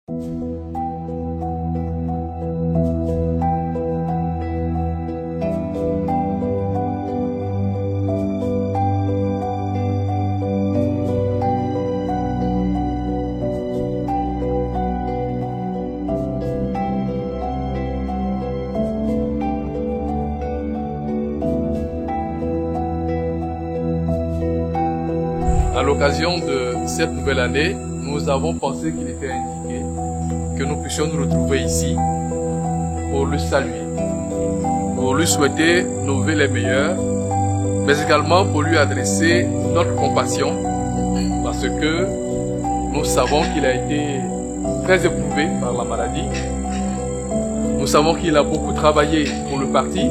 À l'occasion de cette nouvelle année, nous avons pensé qu'il était indiqué que nous puissions nous retrouver ici pour le saluer, pour lui souhaiter nos vœux les meilleurs, mais également pour lui adresser notre compassion, parce que nous savons qu'il a été très éprouvé par la maladie. Nous savons qu'il a beaucoup travaillé pour le parti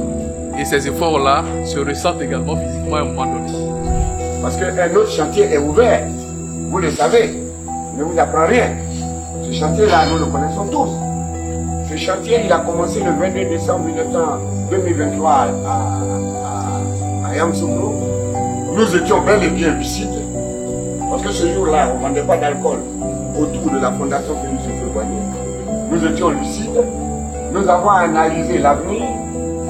et ces efforts-là se ressentent également physiquement à un moment donné. Parce qu'un autre chantier est ouvert, vous le savez, je ne vous apprends rien. Ce chantier-là, nous le connaissons tous. Ce chantier, il a commencé le 22 décembre 2023 à Yamoussoukro. Nous étions bel et bien lucides, parce que ce jour-là, on ne vendait pas d'alcool autour de la fondation Félix Houphouët-Boigny. Nous étions lucides, nous avons analysé l'avenir,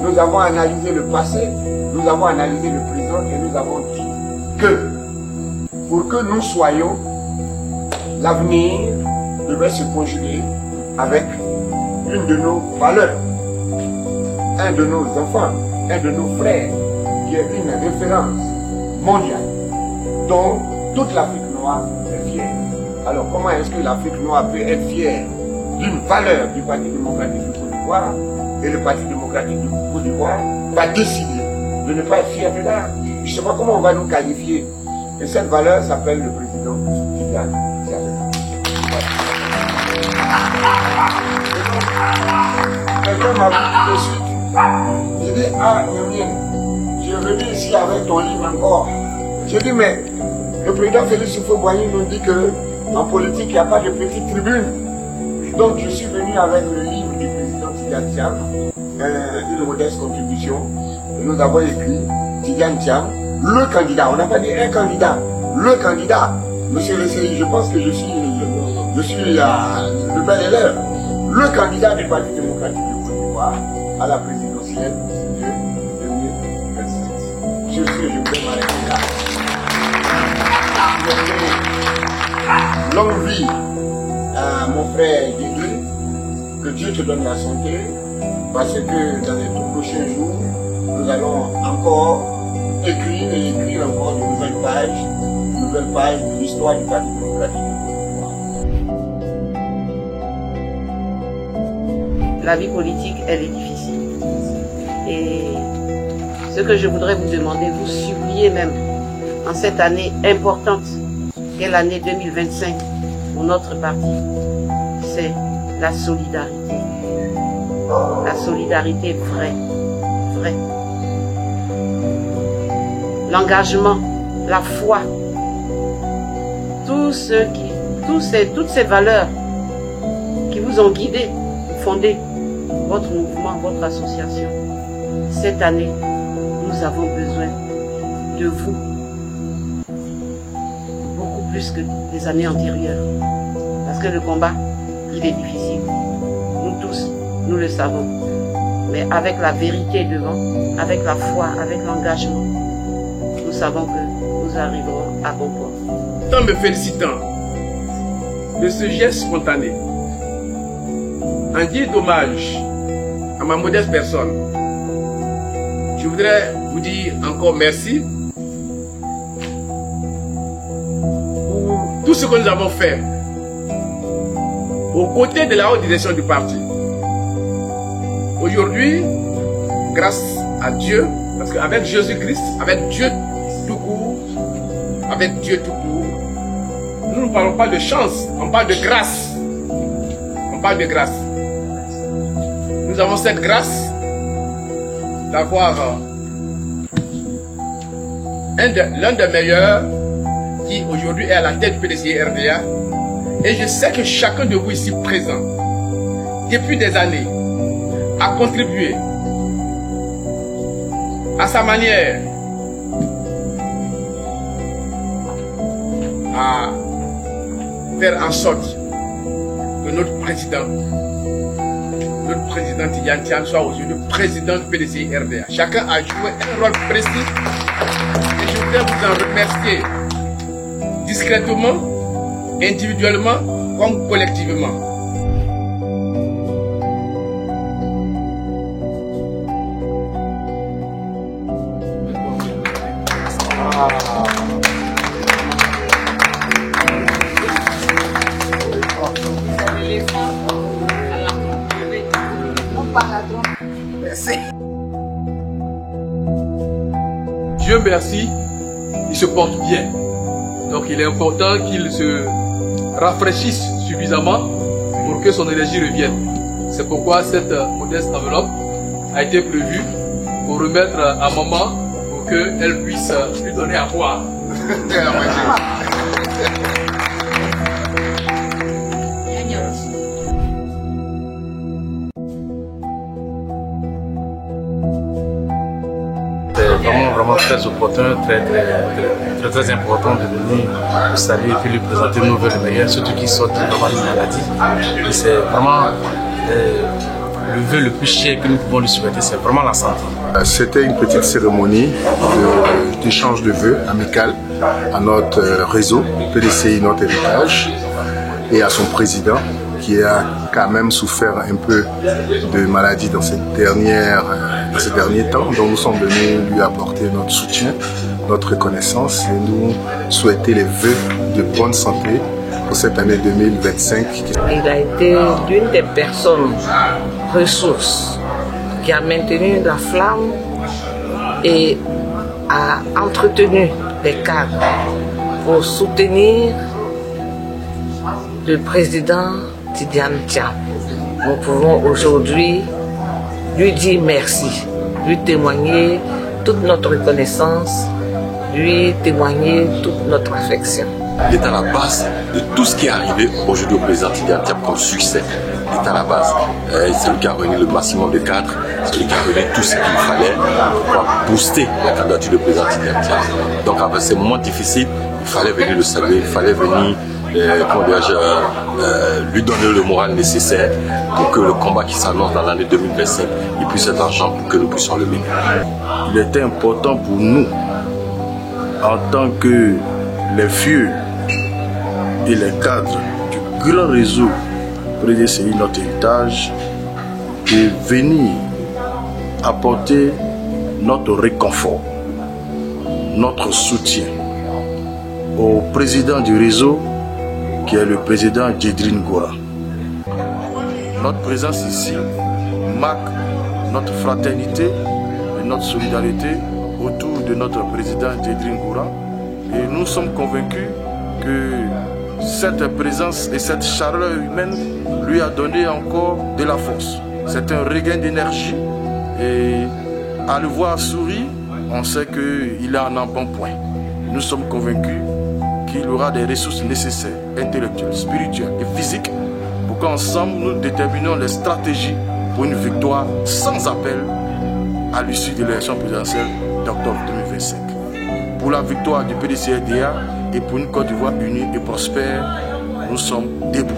nous avons analysé le passé, nous avons analysé le présent et nous avons dit que pour que nous soyons, l'avenir devait se conjuguer avec une de nos valeurs, un de nos enfants, un de nos frères, qui est une référence mondiale, dont toute l'Afrique noire est fière. Alors comment est-ce que l'Afrique noire peut être fière d'une valeur du Parti démocratique du Côte d'Ivoire et le Parti démocratique du Côte d'Ivoire va décider de ne pas être fier de là? Je ne sais pas comment on va nous qualifier. Et cette valeur s'appelle le président Tidiane Diallo. Quelqu'un m'a dit tout de suite, il dit, ah, Nyamien, je suis venu ici avec ton livre encore. J'ai dit, mais le président Félix Houphouët-Boigny nous dit qu'en politique, il n'y a pas de petite tribune. Donc, je suis venu avec le livre du président Tidiane Diallo, une modeste contribution. Et nous avons écrit Tidiane Diallo, le candidat. On n'a pas dit un candidat, le candidat. Monsieur le CI, je pense que je suis le bel élève. Le candidat du Parti démocratique du Côte d'Ivoire à la présidentielle de 2027. Sur ce, je voudrais m'arrêter là. Longue vie à mon frère Guédoué, que Dieu te donne la santé, parce que dans les tout prochains jours, nous allons encore écrire et écrire encore de nouvelles pages de l'histoire du Parti démocratique. La vie politique, elle est difficile. Et ce que je voudrais vous demander, vous supplier même, en cette année importante, qu'est l'année 2025 pour notre parti, c'est la solidarité. La solidarité vraie. L'engagement, la foi, toutes ces valeurs qui vous ont guidé pour fonder votre mouvement, votre association. Cette année, nous avons besoin de vous, beaucoup plus que les années antérieures. Parce que le combat, il est difficile. Nous tous, nous le savons. Mais avec la vérité devant, avec la foi, avec l'engagement, nous savons que nous arriverons à bon port. Tout en me félicitant de ce geste spontané, en dire d'hommage à ma modeste personne, je voudrais vous dire encore merci pour tout ce que nous avons fait aux côtés de la haute direction du parti. Aujourd'hui, grâce à Dieu, parce qu'avec Jésus-Christ, avec Dieu tout court, nous ne parlons pas de chance, on parle de grâce. On parle de grâce. Nous avons cette grâce d'avoir l'un des meilleurs qui aujourd'hui est à la tête du PDC RDA. Et je sais que chacun de vous ici présent, depuis des années, a contribué à sa manière à faire en sorte que notre président Tidjane Thiam soit aujourd'hui le président du PDCI RDA. Chacun a joué un rôle précis et je voudrais vous en remercier discrètement, individuellement comme collectivement. Dieu merci, il se porte bien. Donc il est important qu'il se rafraîchisse suffisamment pour que son énergie revienne. C'est pourquoi cette modeste enveloppe a été prévue pour remettre à maman pour qu'elle puisse lui donner à boire. C'est vraiment très opportun, très important de venir le saluer et puis lui présenter nos vœux les meilleurs, surtout qu'il sort vraiment d'une maladie. Et c'est vraiment le vœu le plus cher que nous pouvons lui souhaiter, c'est vraiment la santé. C'était une petite cérémonie d'échange de vœux amical à notre réseau PDCI Notre Héritage et à son président qui a quand même souffert un peu de maladie dans ces derniers temps. Donc nous sommes venus lui apporter notre soutien, notre reconnaissance et nous souhaiter les vœux de bonne santé pour cette année 2025. Il a été l'une des personnes ressources qui a maintenu la flamme et a entretenu les cadres pour soutenir le président Tidjane Thiam. Nous pouvons aujourd'hui lui dire merci, lui témoigner toute notre reconnaissance, lui témoigner toute notre affection. Il est à la base de tout ce qui est arrivé aujourd'hui au président Tidjane Thiam comme succès. Il est à la base. C'est lui qui a réuni le maximum de cadres, c'est lui qui a réuni tout ce qu'il fallait pour booster la candidature du président Tidjane Thiam. Donc avec ces moments difficiles, il fallait venir le saluer, il fallait venir lui donner le moral nécessaire pour que le combat qui s'annonce dans l'année 2025 il puisse être argent pour que nous puissions le mener. Il était important pour nous, en tant que les vieux et les cadres du grand réseau PDCI Notre Héritage, de venir apporter notre réconfort, notre soutien au président du réseau qui est le président Djedrine Goura. Notre présence ici marque notre fraternité et notre solidarité autour de notre président Djedrine Goura. Et nous sommes convaincus que cette présence et cette chaleur humaine lui a donné encore de la force. C'est un regain d'énergie et à le voir sourire, on sait qu'il est en un bon point. Nous sommes convaincus qu'il aura des ressources nécessaires, intellectuelles, spirituelles et physiques, pour qu'ensemble nous déterminions les stratégies pour une victoire sans appel à l'issue de l'élection présidentielle d'octobre 2025. Pour la victoire du PDCI RDA et pour une Côte d'Ivoire unie et prospère, nous sommes debout.